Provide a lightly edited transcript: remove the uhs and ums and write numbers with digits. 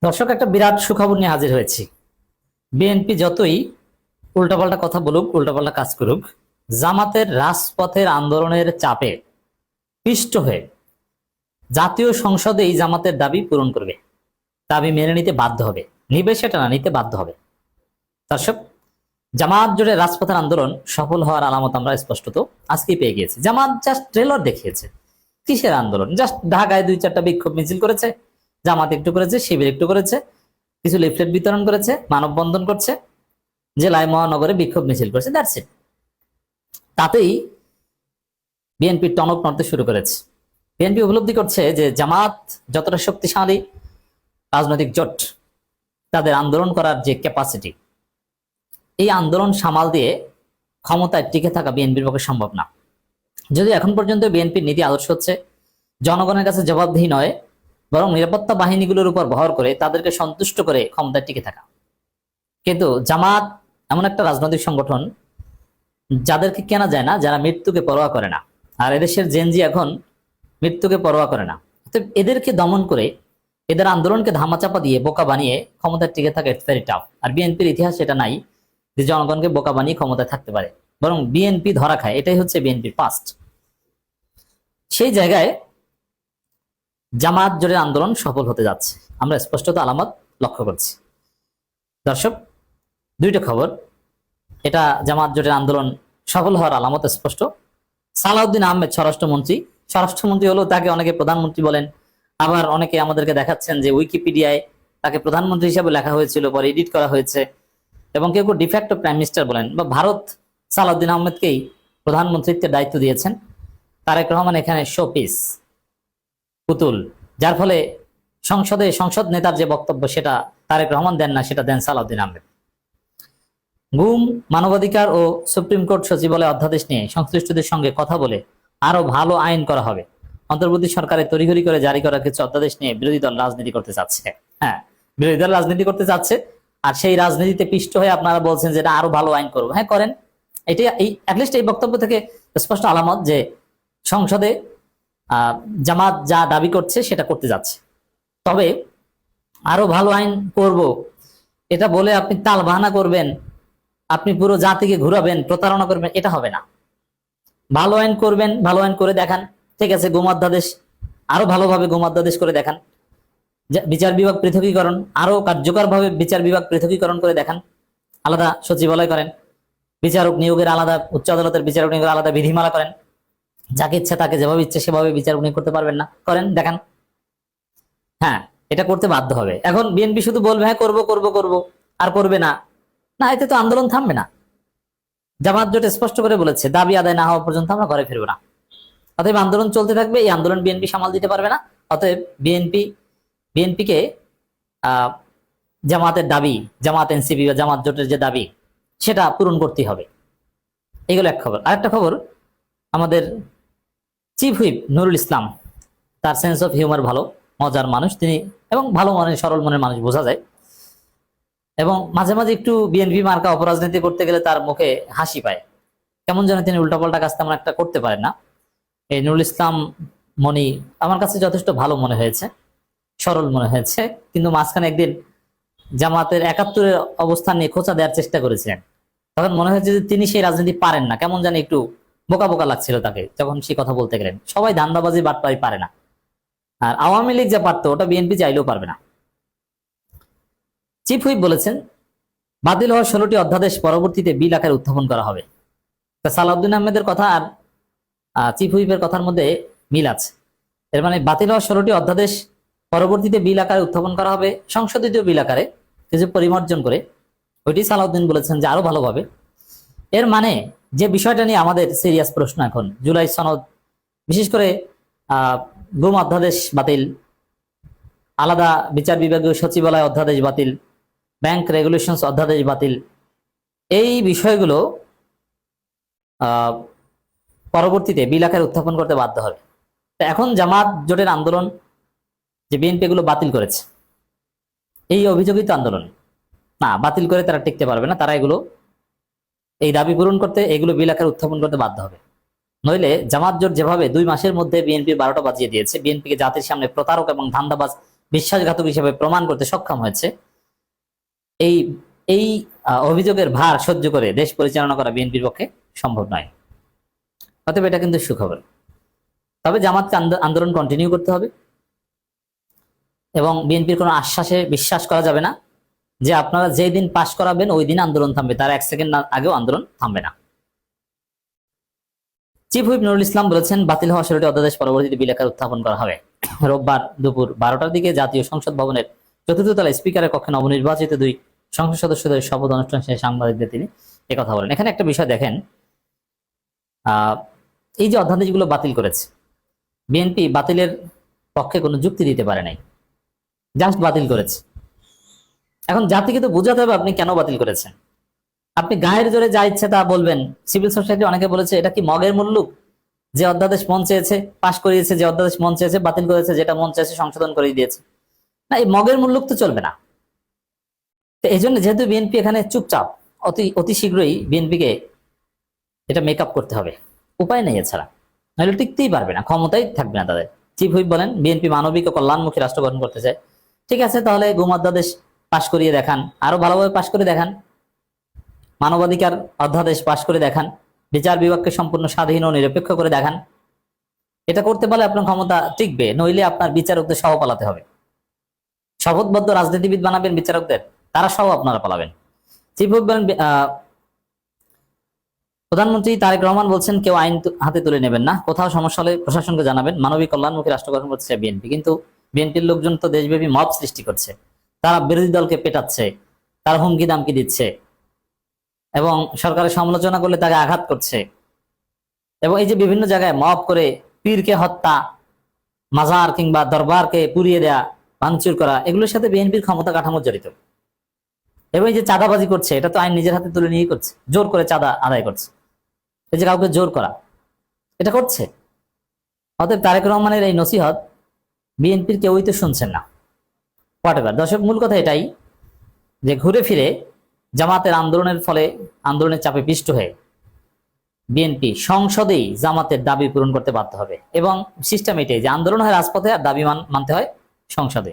দর্শক, একটা বিরাট সুখবর নিয়ে হাজির হয়েছি। বিএনপি যতই উল্টাপাল্টা কথা বলুক, উল্টাপাল্টা কাজ করুক, জামাতের রাজপথের আন্দোলনের চাপে পিষ্ট হয়ে জাতীয় সংসদে এই জামাতের দাবি পূরণ করবে, দাবি মেনে নিতে বাধ্য হবে। নিবে সেটা না, নিতে বাধ্য হবে। দর্শক, জামাত জুড়ে রাজপথের আন্দোলন সফল হওয়ার আলামত আমরা স্পষ্টত আজকেই পেয়ে গিয়েছি। জামাত জাস্ট ট্রেলার দেখিয়েছে কিসের আন্দোলন। জাস্ট ঢাকায় 2-4টা বিক্ষোভ মিছিল করেছে, জামাত একটু করেছে, শিবির একটু করেছে, কিছু লিফলেট বিতরণ করেছে, মানববন্ধন করছে, জেলায় মহানগরে বিক্ষোভ মিছিল করেছে, দ্যাটস ইট। তাতেই বিএনপি টনক নড়তে শুরু করেছে। বিএনপি উপলব্ধি করছে যে জামাত যতটা শক্তিশালী রাজনৈতিক জোট, তাদের আন্দোলন করার যে ক্যাপাসিটি, এই আন্দোলন সামাল দিয়ে ক্ষমতায় টিকে থাকা বিএনপির পক্ষে সম্ভব না। যদি এখন পর্যন্ত বিএনপির নীতি আদর্শ হচ্ছে জনগণের কাছে জবাবদিহি নয়, বরং নিরাপত্তা বাহিনীগুলোর উপর ভর করে তাদেরকে সন্তুষ্ট করে ক্ষমতায় টিকে থাকা। কিন্তু জামাত এমন একটা রাজনৈতিক সংগঠন যাদেরকে কেনা যায় না, যারা মৃত্যুকে পরোয়া করে না। আর এদেশের জেনজি এখন মৃত্যুকে পরোয়া করে না। তো এদেরকে দমন করে, এদের আন্দোলনকে ধামাচাপা দিয়ে বোকা বানিয়ে ক্ষমতায় টিকে থাকা ইটস ভেরি টাফ। আর বিএনপির ইতিহাস এটা নাই যে জনগণকে বোকা বানিয়ে ক্ষমতায় থাকতে পারে, বরং বিএনপি ধরা খায়। এটাই হচ্ছে বিএনপির পাস্ট। সেই জায়গায় জামাত জোটের আন্দোলন সফল হতে যাচ্ছে, আমরা স্পষ্টত আলামত লক্ষ্য করছি। দর্শক, দুইটা খবর। এটা জামাত জোটের আন্দোলন সফল হওয়ার আলামত স্পষ্ট। সালাউদ্দিন আহমেদ স্বরাষ্ট্রমন্ত্রী হলেও তাকে অনেকে প্রধানমন্ত্রী বলেন, আবার অনেকে আমাদেরকে দেখাচ্ছেন যে উইকিপিডিয়ায় তাকে প্রধানমন্ত্রী হিসেবে লেখা হয়েছিল, পরে এডিট করা হয়েছে, এবং কেউ কেউ ডিফ্যাক্টো প্রাইম মিনিস্টার বলেন। বা ভারত সালাউদ্দিন আহমেদকেই প্রধানমন্ত্রীত্বের দায়িত্ব দিয়েছেন, তারেক রহমান এখানে শোপিস, পুতুল, যার ফলে সংসদ নেতার যে বক্তব্য সেটা তারেক রহমান দেন না, সেটা দেন সালাউদ্দিন আহমেদ। গুম, মানবাধিকার ও সুপ্রিম কোর্ট সচিবালয় অধ্যাদেশ নিয়ে সংশ্লিষ্টদের সঙ্গে কথা বলে আরো ভালো আইন করা হবে। অন্তর্বর্তী সরকারের তড়িঘড়ি করে জারি করা কিছু অধ্যাদেশ নিয়ে বিরোধী দল রাজনীতি করতে চাচ্ছে। হ্যাঁ, বিরোধী দল রাজনীতি করতে চাচ্ছে, আর সেই রাজনীতিতে পিষ্ট হয়ে আপনারা বলছেন যে এটা আরো ভালো আইন করবো। হ্যাঁ, করেন। এটি অ্যাটলিস্ট এই বক্তব্য থেকে স্পষ্ট আলামত যে সংসদে জামাত যা দাবি করছে সেটা করতে যাচ্ছে। তবে আরো ভালো আইন করব এটা বলে আপনি তাল বাহানা করবেন, আপনি পুরো জাতিকে ঘুরাবেন, প্রতারণা করবেন, এটা হবে না। ভালো আইন করবেন, ভালো আইন করে দেখান। ঠিক আছে, গোমাধ্যাদেশ আরো ভালোভাবে গোমাধ্যাদেশ করে দেখান। বিচার বিভাগ পৃথকীকরণ আরো কার্যকরভাবে বিচার বিভাগ পৃথকীকরণ করে দেখান। আলাদা সচিবালয় করেন, বিচারক নিয়োগের আলাদা, উচ্চ আদালতের বিচারক নিয়োগের আলাদা বিধিমালা করেন। যাকে ইচ্ছে তাকে যেভাবে ইচ্ছে সেভাবে বিচারক নিয়োগ করতে পারবেন না, করেন, দেখান। হ্যাঁ, এটা করতে বাধ্য হবে। এখন বিএনপি শুধু বলবে হ্যাঁ করব করব করব, আর করবে না, না, এতে তো আন্দোলন থামবে না। জামাত জোট স্পষ্ট করে বলেছে দাবি আদায় না হওয়া পর্যন্ত আমরা ঘরে ফিরবো না। অতএব আন্দোলন চলতে থাকবে। এই আন্দোলন বিএনপি সামাল দিতে পারবে না। অতএব বিএনপিকে জামাতের দাবি, জামাত এনসিপি বা জামাত জোটের যে দাবি সেটা পূরণ করতেই হবে। এগুলো এক খবর। আরেকটা খবর, আমাদের চিফ হুইপ নুরুল ইসলাম, তার সেন্স অফ হিউমার ভালো, মজার মানুষ তিনি, এবং ভালো মনের সরল মনের মানুষ বোঝা যায়। এবং মাঝে মাঝে একটু বিএনপি মার্কা অপরাজনীতি করতে গেলে তার মুখে হাসি পায়, কেমন যেন তিনি উল্টাপাল্টা কাজ তেমন একটা করতে পারেন না। এই নুরুল ইসলাম মনি আমার কাছে যথেষ্ট ভালো মনে হয়েছে, সরল মনে হয়েছে। কিন্তু মাঝখানে একদিন জামাতের 71-এর অবস্থান নিয়ে খোঁচা দেওয়ার চেষ্টা করেছিলেন, তখন মনে হয়েছে যে তিনি সেই রাজনীতি পারেন না, কেমন জানি একটু বোকা বোকা লাগছিল তাকে যখন সে কথা বলতে গেলেন। সবাই ধান্দাবাজি বাটপারি পারে না, আর আওয়ামী লীগ যা পারতো ওটা বিএনপি চাইলেও পারবে না। চিফ হুইপ বলেছেন বাতিল হওয়া 16টি অধ্যাদেশ পরবর্তীতে বিল আকারে উত্থাপন করা হবে। সালাউদ্দিন আহমেদের কথা আর চিফ হুইপের কথার মধ্যে মিল আছে। এর মানে বাতিল হওয়া 16টি অধ্যাদেশ পরবর্তীতে বিল আকারে উত্থাপন করা হবে, সংশোধিত বিল আকারে কিছু পরিমার্জন করে। ওইটি সালাউদ্দিন বলেছেন যে আরো ভালোভাবে। এর মানে যে বিষয়টা নিয়ে আমাদের সিরিয়াস প্রশ্ন এখন, জুলাই সনদ, বিশেষ করে গুম অধ্যাদেশ বাতিল, আলাদা বিচার বিভাগীয় সচিবালয় অধ্যাদেশ বাতিল, ব্যাংক রেগুলেশনস অধ্যাদেশ বাতিল, এই বিষয়গুলো পরবর্তীতে বিল আকারে উত্থাপন করতে বাধ্য হবে। তো এখন জামাত জোটের আন্দোলন যে বিএনপি এগুলো বাতিল করেছে, এই অভিযোগিত আন্দোলন না, বাতিল করে তারা টিকতে পারবে না। তারা এগুলো, এই দাবি পূরণ করতে এগুলো বিল আকারে উত্থাপন করতে বাধ্য হবে। নইলে জামাত জোট যেভাবে 2 মাসের মধ্যে বিএনপির 12টা বাজিয়ে দিয়েছে, বিএনপিকে জাতির সামনে প্রতারক এবং ধান্দাবাজ বিশ্বাসঘাতক হিসেবে প্রমাণ করতে সক্ষম হয়েছে, এই এই অভিযোগের ভার সহ্য করে দেশ পরিচালনা করা বিএনপির পক্ষে সম্ভব নয়। অতএব এটা কিন্তু সুখবর। তবে জামাতকে আন্দোলন কন্টিনিউ করতে হবে এবং বিএনপির কোনো আশ্বাসে বিশ্বাস করা যাবে না যে আপনারা যেই দিন পাশ করাবেন ওই দিন আন্দোলন থামবে, তার 1 সেকেন্ড আগেও আন্দোলন থামবে না। চিফ হুইপ নুরুল ইসলাম বলেছেন, বাতিল হওয়া 16টি অধ্যাদেশ পরবর্তীতে বিল আকারে উত্থাপন করা হবে। রোববার দুপুর 12টার দিকে জাতীয় সংসদ ভবনের চতুর্থ তলায় স্পিকারের কক্ষে নবনির্বাচিত 2 সংসদ সদস্যদের শপথ অনুষ্ঠান শেষে সাংবাদিকদের তিনি একথা বলেন। এখানে একটা বিষয় দেখেন, এই যে অধ্যাদেশগুলো বাতিল করেছে, বিএনপি বাতিলের পক্ষে কোনো যুক্তি দিতে পারে নাই, জাস্ট বাতিল করেছে। এখন জাতিকে তো বোঝাতে হবে আপনি কেন বাতিল করেছেন। আপনি গায়ের জোরে যা ইচ্ছে তা বলবেন। সিভিল সোসাইটি অনেকে বলেছে এটা কি মগের মুল্লুক, যে অধ্যাদেশ মন চেয়েছে পাশ করিয়েছে, যে অধ্যাদেশ মন চেয়েছে বাতিল করেছে, যেটা মন চেয়েছে সংশোধন করে দিয়েছে। না, এই মগের মুল্লুক তো চলবে না। তো এই জন্য যেহেতু বিএনপি এখানে চুপচাপ, অতি শীঘ্রই বিএনপিকে এটা মেকআপ করতে হবে, উপায় নেই এছাড়া, নাহলে টিকতেই পারবে না, ক্ষমতাই থাকবে না তাদের। চিফ হুইপ বলেন, বিএনপি মানবিক ও কল্যাণমুখী রাষ্ট্র গঠন করতে চায়। ঠিক আছে, তাহলে গুম অধ্যাদেশ পাশ করিয়ে দেখান, আরো ভালোভাবে পাশ করে দেখান, মানবাধিকার অধ্যাদেশ পাশ করে দেখান, বিচার বিভাগকে সম্পূর্ণ স্বাধীন ও নিরপেক্ষ করে দেখান। এটা করতে পারলে আপনার ক্ষমতা টিকবে, নইলে আপনার বিচারকদের সহ পালাতে হবে। শপথবদ্ধ রাজনীতিবিদ বানাবেন বিচারকদের, তারা সহ আপনারা পালাবেন। চিফ হুইপ বলেন, প্রধানমন্ত্রী তারেক রহমান বলছেন, কেউ আইন হাতে তুলে নেবেন না, কোথাও সমস্যা হলে প্রশাসনকে জানাবেন। মানবিক কল্যাণমুখী রাষ্ট্র গঠন করছে বিএনপি, কিন্তু বিএনপির লোকজন তো দেশব্যাপী মব সৃষ্টি করছে, তারা বিরোধী দলকে পেটাচ্ছে, তারা হুমকি দামকি দিচ্ছে এবং সরকারের সমালোচনা করলে তাকে আঘাত করছে। এবং এই যে বিভিন্ন জায়গায় মব করে পীরকে হত্যা, মাজার কিংবা দরবারকে পুড়িয়ে দেয়া, ভাঙচুর করা, এগুলোর সাথে বিএনপির ক্ষমতা কাঠামো জড়িত। এবং এই যে চাঁদাবাজি করছে, এটা তো আইন নিজের হাতে তুলে নিয়ে করছে, জোর করে চাঁদা আদায় করছে, এই যে কাউকে জোর করা, এটা করছে। অতএব তারেক রহমানের এই নসিহত বিএনপির কেউই তো শুনছেন না। হোয়াটএভার। দর্শক, মূল কথা এটাই যে ঘুরে ফিরে জামাতের আন্দোলনের ফলে, আন্দোলনের চাপে পিষ্ট হয়ে বিএনপি সংসদেই জামাতের দাবি পূরণ করতে বাধ্য হবে এবং সিস্টেম এটাই যে আন্দোলন হয় রাজপথে আর দাবি মানতে হয় সংসদে।